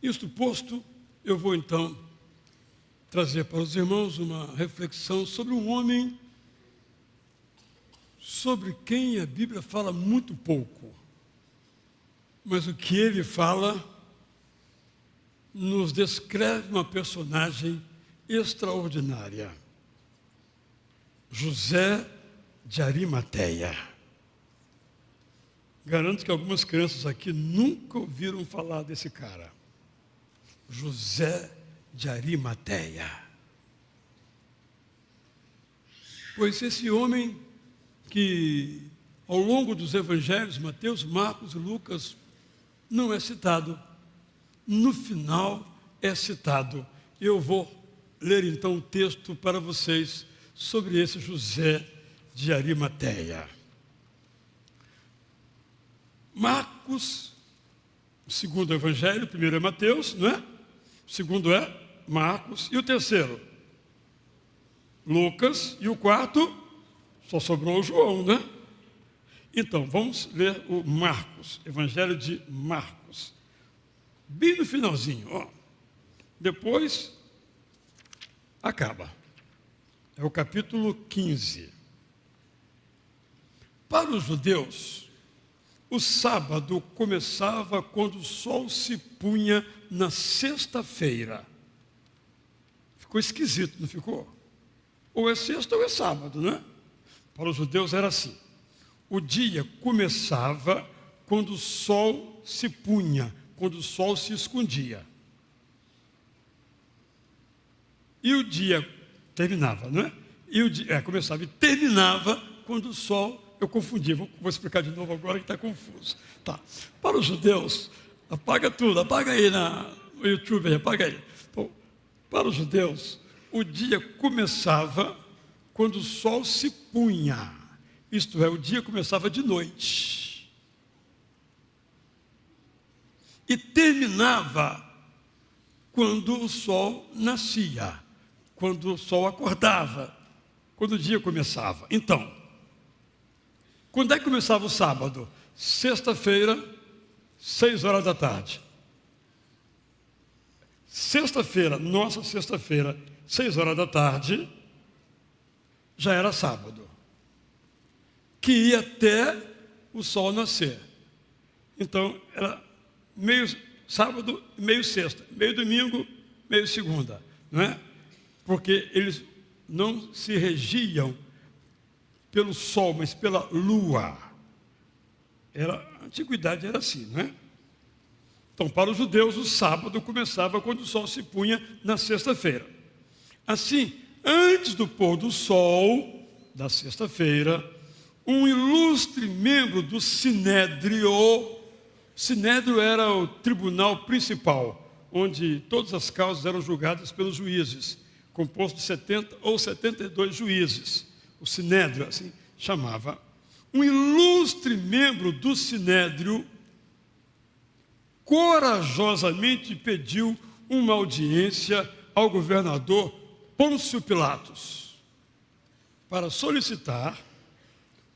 Isto posto, eu vou então trazer para os irmãos uma reflexão sobre um homem sobre quem a Bíblia fala muito pouco, mas o que ele fala nos descreve uma personagem extraordinária. José de Arimateia. Garanto que algumas crianças aqui nunca ouviram falar desse cara. José de Arimateia. Pois esse homem que ao longo dos evangelhos, Mateus, Marcos e Lucas, não é citado, no final é citado. Eu vou ler então um texto para vocês sobre esse José de Arimateia. Marcos, o segundo evangelho, o primeiro é Mateus, não é? O segundo é Marcos, e o terceiro? Lucas, e o quarto, só sobrou o João, né? Então, vamos ler o Marcos, evangelho de Marcos. Bem no finalzinho, ó. Depois, acaba. É o capítulo 15. Para os judeus, o sábado começava quando o sol se punha na sexta-feira. Ficou esquisito, não ficou? Ou é sexta ou é sábado, né? Para os judeus era assim. O dia começava quando o sol se punha, quando o sol se escondia. E o dia terminava, não é? E o dia começava e terminava quando o sol... Eu confundi, vou explicar de novo agora que está confuso. Tá. Para os judeus, apaga tudo, apaga aí no YouTube, apaga aí. Bom, para os judeus, o dia começava quando o sol se punha. Isto é, o dia começava de noite. E terminava quando o sol nascia, quando o sol acordava, quando o dia começava. Então, quando é que começava o sábado? Sexta-feira, 6 horas da tarde. Sexta-feira, nossa sexta-feira, 6 horas da tarde, já era sábado. Que ia até o sol nascer. Então, era meio sábado, meio sexta, meio domingo, meio segunda, não é? Porque eles não se regiam pelo sol, mas pela lua. A antiguidade era assim, não é? Então, para os judeus, o sábado começava quando o sol se punha na sexta-feira. Assim, antes do pôr do sol da sexta-feira, um ilustre membro do Sinédrio era o tribunal principal, onde todas as causas eram julgadas pelos juízes, composto de 70 ou 72 juízes. O Sinédrio, assim chamava. Um ilustre membro do Sinédrio corajosamente pediu uma audiência ao governador Pôncio Pilatos para solicitar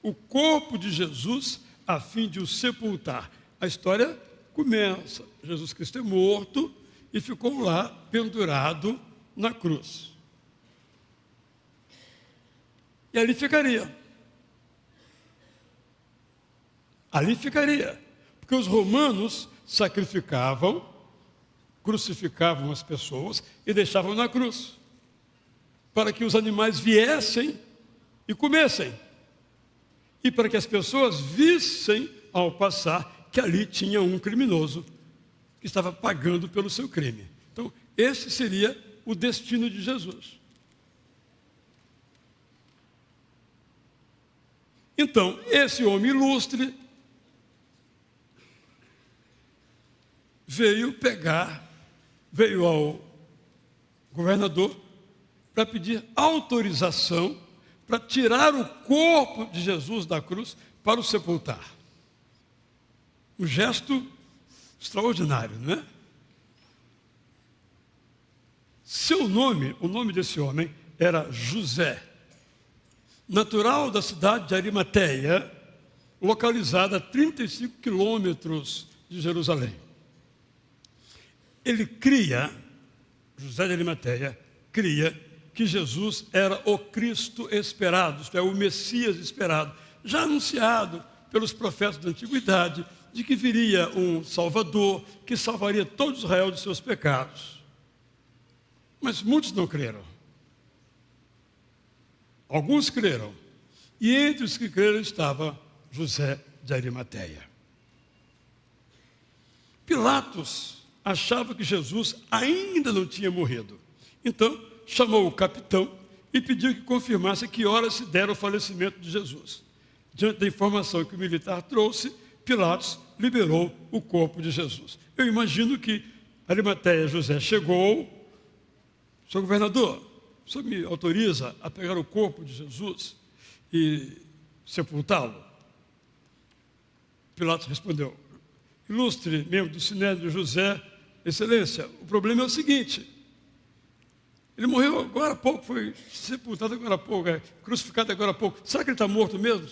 o corpo de Jesus a fim de o sepultar. A história começa. Jesus Cristo é morto e ficou lá pendurado na cruz. E ali ficaria. Ali ficaria. Porque os romanos sacrificavam, crucificavam as pessoas e deixavam na cruz, para que os animais viessem e comessem. E para que as pessoas vissem, ao passar, que ali tinha um criminoso que estava pagando pelo seu crime. Então, esse seria o destino de Jesus. Então, esse homem ilustre veio ao governador para pedir autorização para tirar o corpo de Jesus da cruz para o sepultar. Um gesto extraordinário, não é? O nome desse homem era José, natural da cidade de Arimateia, localizada a 35 quilômetros de Jerusalém. ele cria, José de Arimateia, cria que Jesus era o Cristo esperado, isto é, o Messias esperado, já anunciado pelos profetas da antiguidade, de que viria um Salvador que salvaria todo Israel de seus pecados. Mas muitos não creram. Alguns creram. E entre os que creram estava José de Arimateia. Pilatos achava que Jesus ainda não tinha morrido. Então, chamou o capitão e pediu que confirmasse que horas se dera o falecimento de Jesus. Diante da informação que o militar trouxe, Pilatos liberou o corpo de Jesus. Eu imagino que Arimateia José chegou, senhor governador, o senhor me autoriza a pegar o corpo de Jesus e sepultá-lo? Pilatos respondeu, ilustre membro do Sinédrio José, excelência, o problema é o seguinte, ele morreu agora há pouco, foi sepultado agora há pouco, crucificado agora há pouco, será que ele está morto mesmo?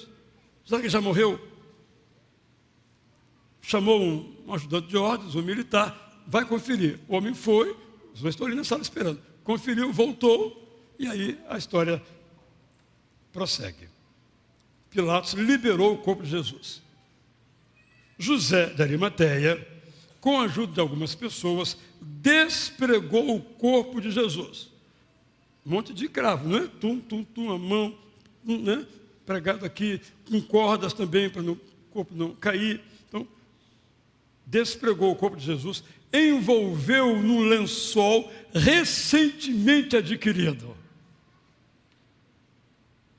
Será que ele já morreu? Chamou um ajudante de ordens, um militar, vai conferir. O homem foi, os dois estão ali na sala esperando. Conferiu, voltou, e aí a história prossegue. Pilatos liberou o corpo de Jesus. José de Arimateia, com a ajuda de algumas pessoas, despregou o corpo de Jesus. Um monte de cravo, não é? A mão, né? Pregado aqui, com cordas também, para o corpo não cair. Então, despregou o corpo de Jesus, envolveu num lençol recentemente adquirido.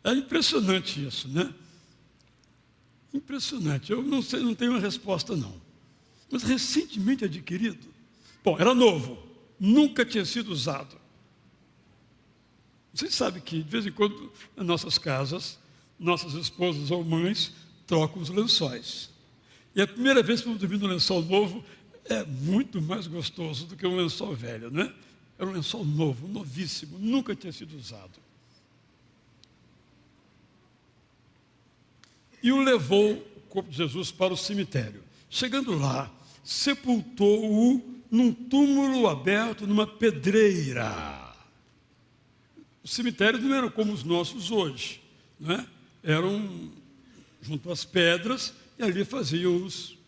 É impressionante isso, né? Impressionante. Eu não sei, não tenho uma resposta não. Mas recentemente adquirido. Bom, era novo, nunca tinha sido usado. Vocês sabem que, de vez em quando, nas nossas casas, nossas esposas ou mães trocam os lençóis. E a primeira vez que vamos dormir no lençol novo é muito mais gostoso do que um lençol velho, né? Era um lençol novo, novíssimo, nunca tinha sido usado. E o levou, o corpo de Jesus, para o cemitério. Chegando lá, sepultou-o num túmulo aberto, numa pedreira. Os cemitérios não eram como os nossos hoje, né? Eram junto às pedras e ali faziam os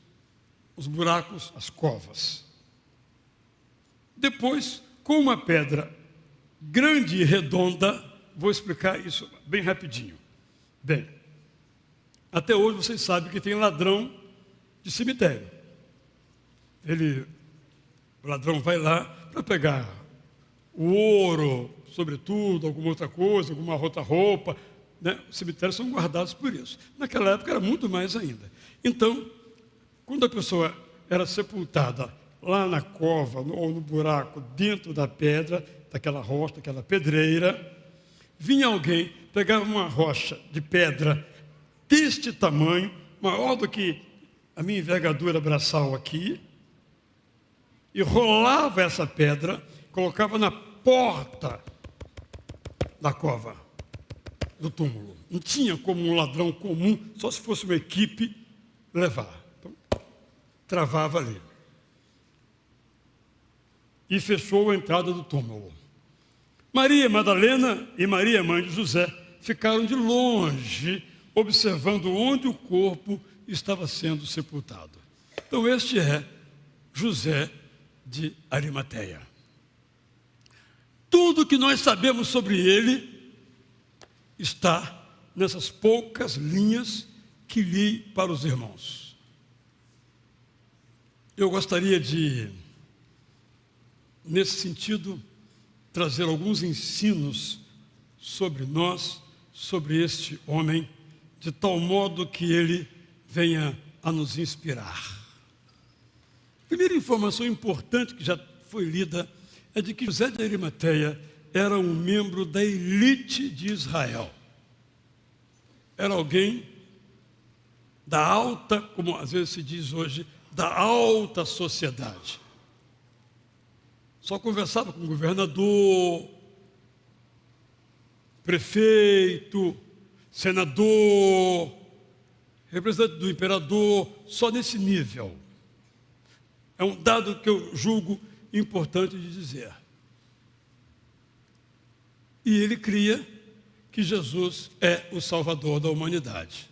buracos, as covas. Depois, com uma pedra grande e redonda, vou explicar isso bem rapidinho. Bem, até hoje vocês sabem que tem ladrão de cemitério. O ladrão vai lá para pegar o ouro, sobretudo, alguma outra coisa, alguma outra roupa, né? Os cemitérios são guardados por isso. Naquela época era muito mais ainda. Então, quando a pessoa era sepultada lá na cova ou no buraco, dentro da pedra, daquela rocha, daquela pedreira, vinha alguém, pegava uma rocha de pedra deste tamanho, maior do que a minha envergadura braçal aqui, e rolava essa pedra, colocava na porta da cova, do túmulo. Não tinha como um ladrão comum, só se fosse uma equipe, levar. Então, travava ali. E fechou a entrada do túmulo. Maria Madalena e Maria, mãe de José, ficaram de longe, observando onde o corpo estava sendo sepultado. Então, este é José de Arimateia. Tudo que nós sabemos sobre ele está nessas poucas linhas que li para os irmãos. Eu gostaria de, nesse sentido, trazer alguns ensinos sobre nós, sobre este homem, de tal modo que ele venha a nos inspirar. Primeira informação importante que já foi lida é de que José de Arimateia era um membro da elite de Israel. Era alguém da alta, como às vezes se diz hoje, da alta sociedade. Só conversava com o governador, prefeito, senador, representante do imperador, só nesse nível. É um dado que eu julgo importante de dizer. E ele cria que Jesus é o Salvador da humanidade.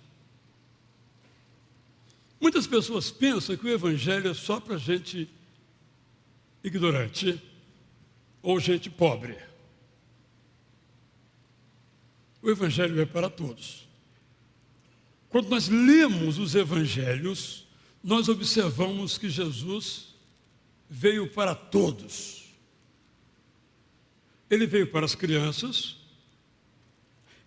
Muitas pessoas pensam que o Evangelho é só para gente ignorante ou gente pobre. O Evangelho é para todos. Quando nós lemos os Evangelhos, nós observamos que Jesus veio para todos. Ele veio para as crianças.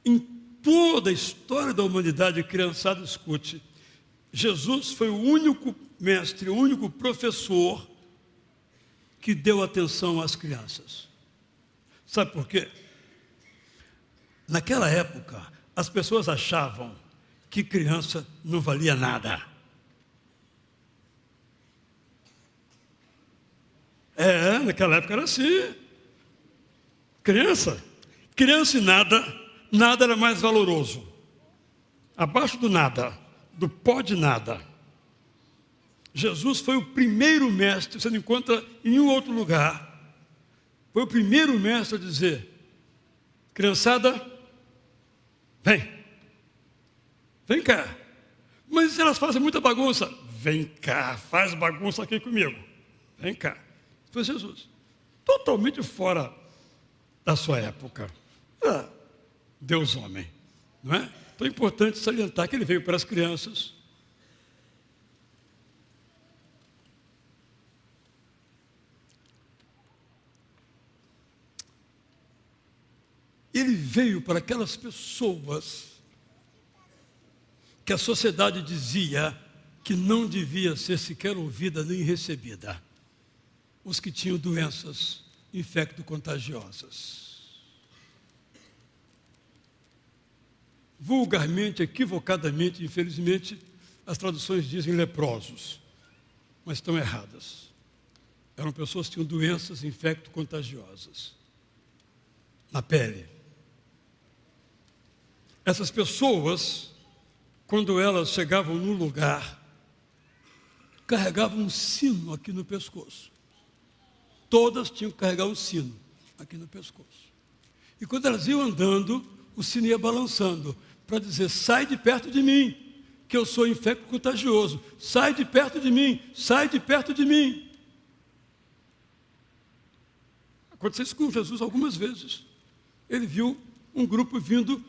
Em toda a história da humanidade, criançada, escute, Jesus foi o único mestre, o único professor que deu atenção às crianças. Sabe por quê? Naquela época, as pessoas achavam que criança não valia nada. Naquela época era assim. Criança e nada era mais valoroso. Abaixo do nada, do pó de nada. Jesus foi o primeiro mestre, você não encontra em nenhum outro lugar. Foi o primeiro mestre a dizer: criançada, vem cá. Mas elas fazem muita bagunça. Vem cá, faz bagunça aqui comigo. Vem cá. Foi Jesus. Totalmente fora da sua época. Deus homem, não é? Então é importante salientar que ele veio para as crianças. Ele veio para aquelas pessoas que a sociedade dizia que não devia ser sequer ouvida nem recebida. Os que tinham doenças infecto-contagiosas. Vulgarmente, equivocadamente, infelizmente, as traduções dizem leprosos, mas estão erradas. Eram pessoas que tinham doenças infecto-contagiosas na pele. Essas pessoas, quando elas chegavam no lugar, carregavam um sino aqui no pescoço. Todas tinham que carregar um sino aqui no pescoço. E quando elas iam andando, o sino ia balançando para dizer: sai de perto de mim, que eu sou infecto contagioso. Sai de perto de mim, sai de perto de mim. Aconteceu isso com Jesus algumas vezes. Ele viu um grupo vindo: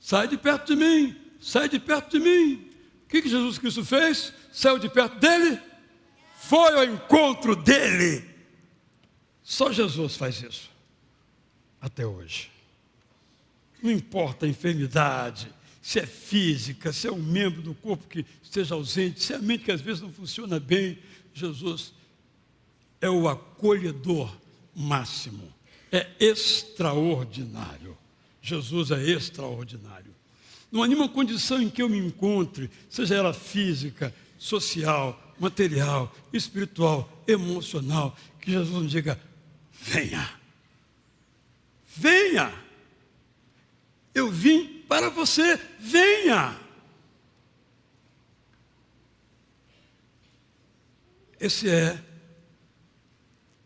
sai de perto de mim, sai de perto de mim. O que Jesus Cristo fez? Saiu de perto dele, foi ao encontro dele. Só Jesus faz isso, até hoje. Não importa a enfermidade, se é física, se é um membro do corpo que esteja ausente, se é a mente que às vezes não funciona bem, Jesus é o acolhedor máximo, é extraordinário. Jesus é extraordinário. Não há nenhuma condição em que eu me encontre, seja ela física, social, material, espiritual, emocional, que Jesus não diga: venha, venha, eu vim para você, venha. Esse é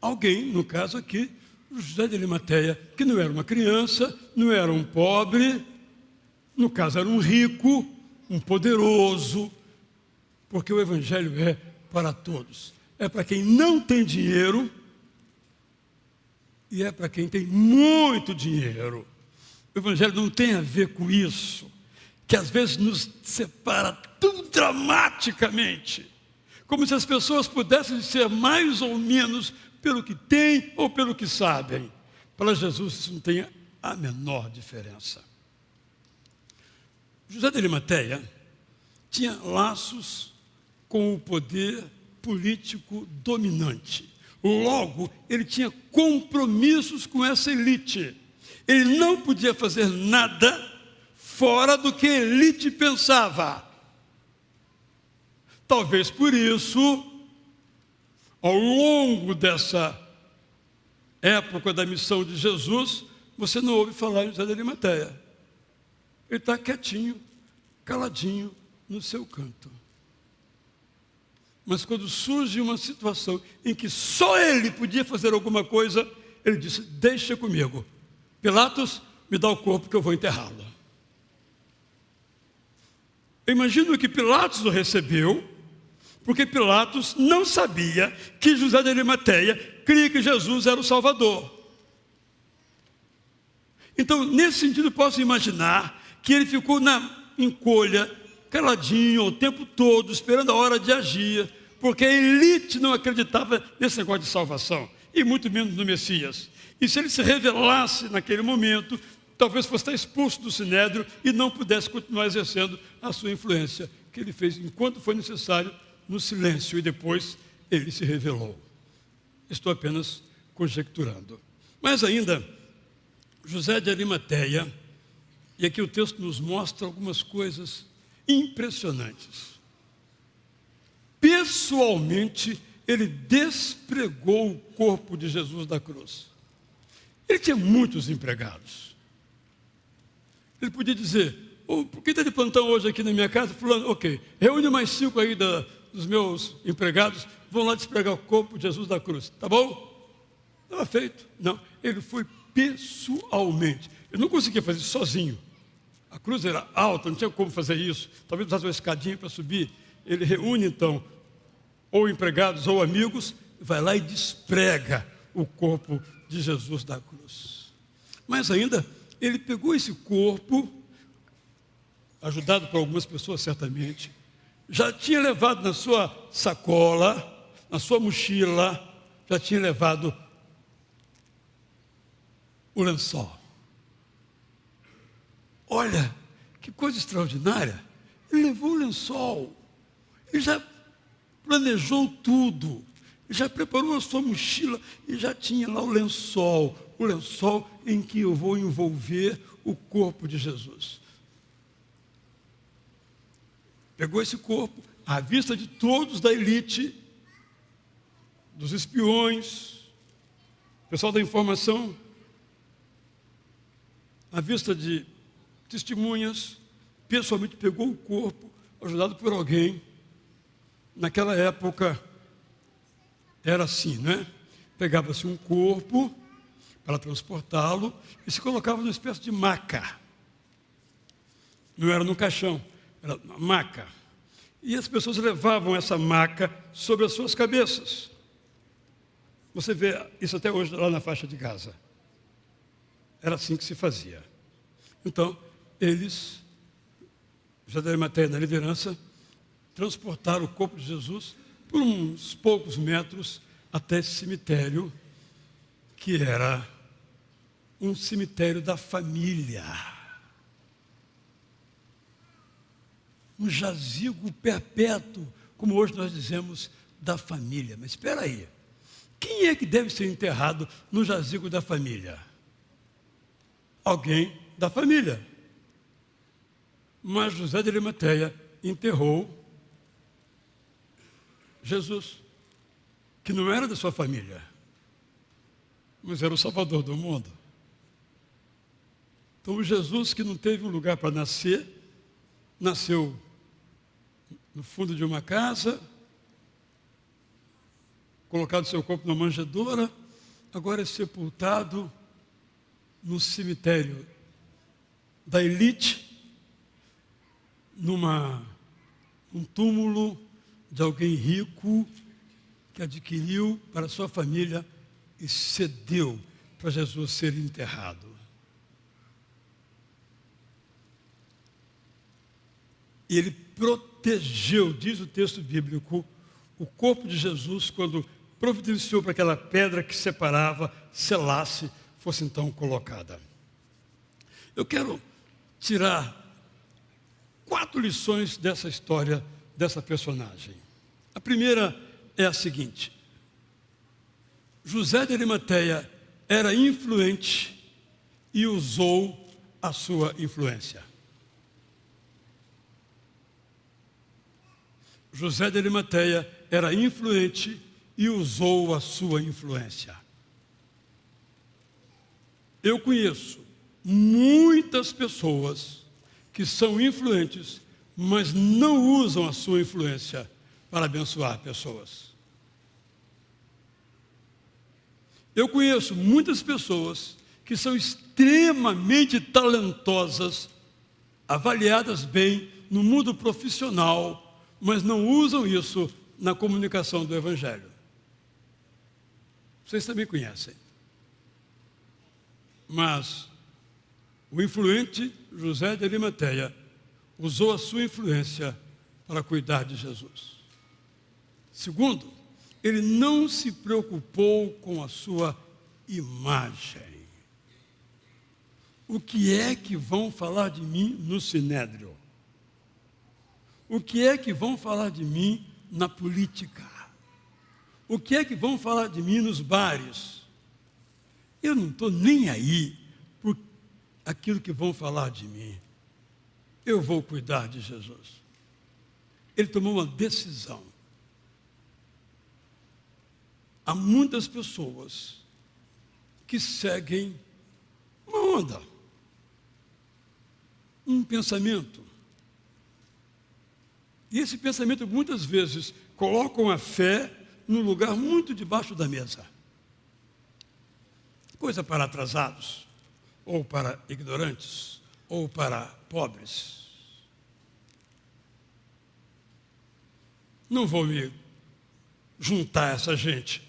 alguém, no caso aqui, José de Arimateia, que não era uma criança, não era um pobre, no caso era um rico, um poderoso, porque o Evangelho é para todos. É para quem não tem dinheiro e é para quem tem muito dinheiro. O Evangelho não tem a ver com isso, que às vezes nos separa tão dramaticamente, como se as pessoas pudessem ser mais ou menos pelo que têm ou pelo que sabem. Para Jesus isso não tem a menor diferença. José de Arimateia tinha laços com o poder político dominante. Logo, ele tinha compromissos com essa elite. Ele não podia fazer nada fora do que a elite pensava. Talvez por isso, ao longo dessa época da missão de Jesus, você não ouve falar em José de Arimateia. Ele está quietinho, caladinho, no seu canto. Mas quando surge uma situação em que só ele podia fazer alguma coisa, ele disse: deixa comigo. Pilatos, me dá o corpo que eu vou enterrá-lo. Eu imagino que Pilatos o recebeu, porque Pilatos não sabia que José de Arimateia cria que Jesus era o Salvador. Então, nesse sentido, posso imaginar que ele ficou na encolha, caladinho o tempo todo, esperando a hora de agir, porque a elite não acreditava nesse negócio de salvação, e muito menos no Messias. E se ele se revelasse naquele momento, talvez fosse estar expulso do Sinédrio e não pudesse continuar exercendo a sua influência, que ele fez enquanto foi necessário, no silêncio, e depois ele se revelou. Estou apenas conjecturando. Mas ainda, José de Arimateia, e aqui o texto nos mostra algumas coisas impressionantes. Pessoalmente, ele despregou o corpo de Jesus da cruz. Ele tinha muitos empregados. Ele podia dizer: por que está de plantão hoje aqui na minha casa? Fulano, ok, reúne mais 5 aí dos meus empregados, vão lá despregar o corpo de Jesus da cruz, tá bom? Estava feito. Não, ele foi pessoalmente. Ele não conseguia fazer isso sozinho. A cruz era alta, não tinha como fazer isso. Talvez precisasse uma escadinha para subir. Ele reúne então, ou empregados ou amigos, vai lá e desprega o corpo de Jesus da cruz. Mas ainda, ele pegou esse corpo, ajudado por algumas pessoas certamente, já tinha levado na sua sacola, na sua mochila, já tinha levado o lençol. Olha, que coisa extraordinária. Ele levou o lençol, ele já planejou tudo, ele já preparou a sua mochila e já tinha lá o lençol em que eu vou envolver o corpo de Jesus. Pegou esse corpo, à vista de todos da elite, dos espiões, pessoal da informação, à vista de testemunhas, pessoalmente pegou o corpo, ajudado por alguém. Naquela época era assim, né? Pegava-se um corpo para transportá-lo e se colocava numa espécie de maca. Não era no caixão, era uma maca. E as pessoas levavam essa maca sobre as suas cabeças. Você vê isso até hoje lá na faixa de Gaza. Era assim que se fazia. Então, eles, José de Arimateia na liderança, transportaram o corpo de Jesus por uns poucos metros até esse cemitério, que era um cemitério da família. Um jazigo perpétuo, como hoje nós dizemos, da família. Mas espera aí, quem é que deve ser enterrado no jazigo da família? Alguém da família. Mas José de Arimateia enterrou Jesus, que não era da sua família, mas era o Salvador do mundo. Então, o Jesus que não teve um lugar para nascer, nasceu no fundo de uma casa, colocado seu corpo na manjedoura, agora é sepultado no cemitério da elite, num túmulo de alguém rico que adquiriu para sua família e cedeu para Jesus ser enterrado. E ele protegeu, diz o texto bíblico, o corpo de Jesus quando providenciou para aquela pedra que separava, selasse, fosse então colocada. Eu quero tirar 4 lições dessa história, dessa personagem. A primeira é a seguinte: José de Arimateia era influente e usou a sua influência. José de Arimateia era influente e usou a sua influência. Eu conheço muitas pessoas que são influentes, mas não usam a sua influência para abençoar pessoas. Eu conheço muitas pessoas que são extremamente talentosas, avaliadas bem no mundo profissional, mas não usam isso na comunicação do Evangelho. Vocês também conhecem. Mas o influente José de Arimateia usou a sua influência para cuidar de Jesus. Segundo, ele não se preocupou com a sua imagem. O que é que vão falar de mim no Sinédrio? O que é que vão falar de mim na política? O que é que vão falar de mim nos bares? Eu não estou nem aí por aquilo que vão falar de mim. Eu vou cuidar de Jesus. Ele tomou uma decisão. Há muitas pessoas que seguem uma onda, um pensamento. E esse pensamento muitas vezes colocam a fé num lugar muito debaixo da mesa. Coisa para atrasados, ou para ignorantes, ou para pobres. Não vou me juntar a essa gente,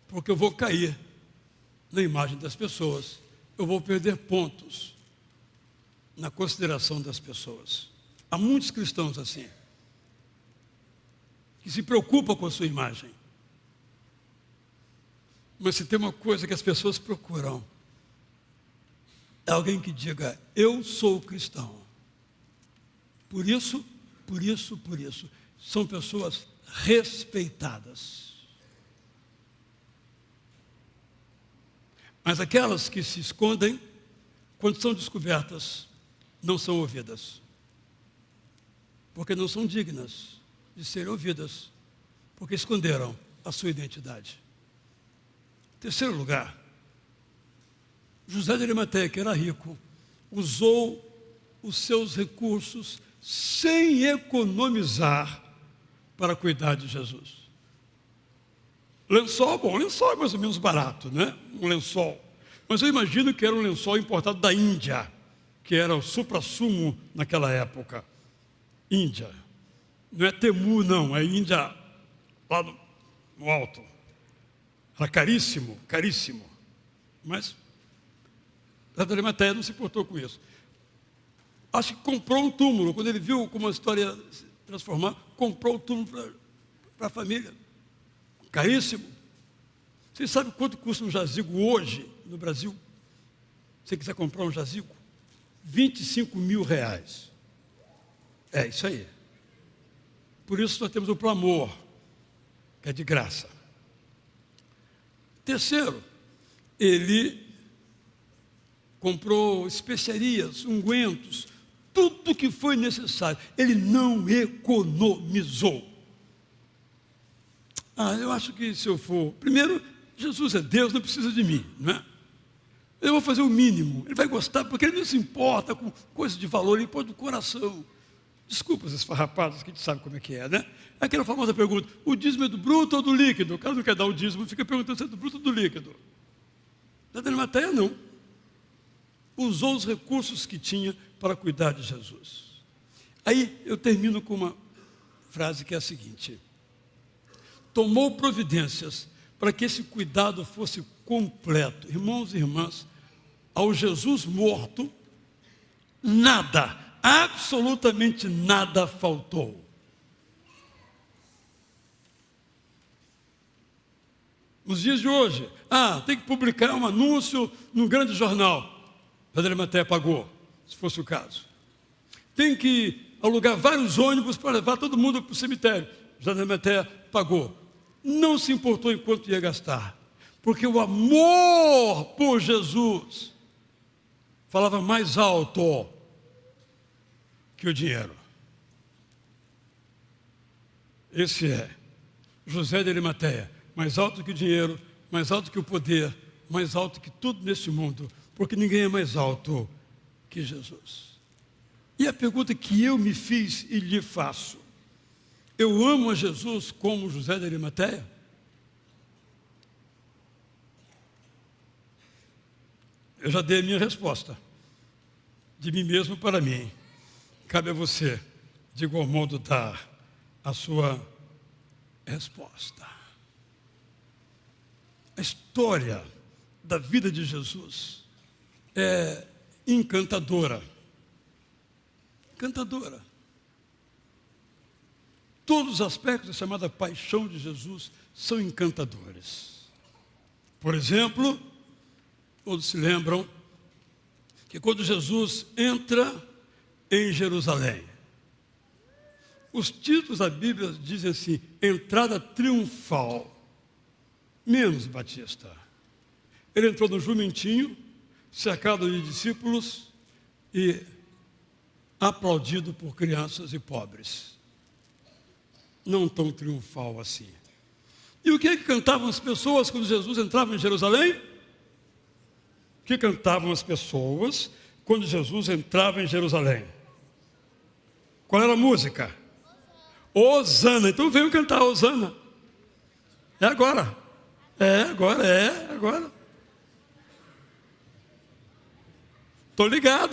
porque eu vou cair na imagem das pessoas, eu vou perder pontos na consideração das pessoas. Há muitos cristãos assim, que se preocupam com a sua imagem. Mas se tem uma coisa que as pessoas procuram, é alguém que diga, eu sou cristão. Por isso, são pessoas respeitadas. Mas aquelas que se escondem, quando são descobertas, não são ouvidas. Porque não são dignas de serem ouvidas, porque esconderam a sua identidade. Terceiro lugar, José de Arimateia, que era rico, usou os seus recursos sem economizar para cuidar de Jesus. Lençol, bom, lençol é mais ou menos barato, né? Um lençol. Mas eu imagino que era um lençol importado da Índia, que era o suprassumo naquela época. Índia. Não é Temu, não, é Índia lá no alto. Era caríssimo, caríssimo. Mas José de Arimateia não se importou com isso. Acho que comprou um túmulo. Quando ele viu como a história ia se transformar, comprou o túmulo para a família. Caríssimo. Vocês sabem quanto custa um jazigo hoje no Brasil? Se você quiser comprar um jazigo, R$25 mil. É isso aí. Por isso nós temos o Promor, que é de graça. Terceiro, ele comprou especiarias, ungüentos, tudo que foi necessário. Ele não economizou. Eu acho que se eu for... Primeiro, Jesus é Deus, não precisa de mim, não é? Eu vou fazer o mínimo. Ele vai gostar, porque ele não se importa com coisas de valor, ele põe do coração. Desculpa esses farrapados que a gente sabe como é que é, né? Aquela famosa pergunta, o dízimo é do bruto ou do líquido? O cara não quer dar o dízimo, fica perguntando se é do bruto ou do líquido. José de Arimateia não. Usou os recursos que tinha para cuidar de Jesus. Aí eu termino com uma frase que é a seguinte: tomou providências para que esse cuidado fosse completo. Irmãos e irmãs, ao Jesus morto, nada, absolutamente nada faltou. Nos dias de hoje, tem que publicar um anúncio num grande jornal. José de Arimateia pagou, se fosse o caso. Tem que alugar vários ônibus para levar todo mundo para o cemitério. José de Arimateia pagou. Não se importou em quanto ia gastar, porque o amor por Jesus falava mais alto que o dinheiro. Esse é José de Arimateia, mais alto que o dinheiro, mais alto que o poder, mais alto que tudo neste mundo, porque ninguém é mais alto que Jesus. E a pergunta que eu me fiz e lhe faço: Eu amo a Jesus como José de Arimateia? Eu já dei a minha resposta, de mim mesmo para mim. Cabe a você, de igual modo, dar a sua resposta. A história da vida de Jesus é encantadora. Encantadora. Todos os aspectos da chamada paixão de Jesus são encantadores. Por exemplo, todos se lembram que quando Jesus entra em Jerusalém, os títulos da Bíblia dizem assim: entrada triunfal, menos Batista. Ele entrou no jumentinho, cercado de discípulos e aplaudido por crianças e pobres. Não tão triunfal assim. E o que é que cantavam as pessoas quando Jesus entrava em Jerusalém? O que cantavam as pessoas quando Jesus entrava em Jerusalém? Qual era a música? Hosana. Então venham cantar Hosana. É agora. É agora. Estou ligado.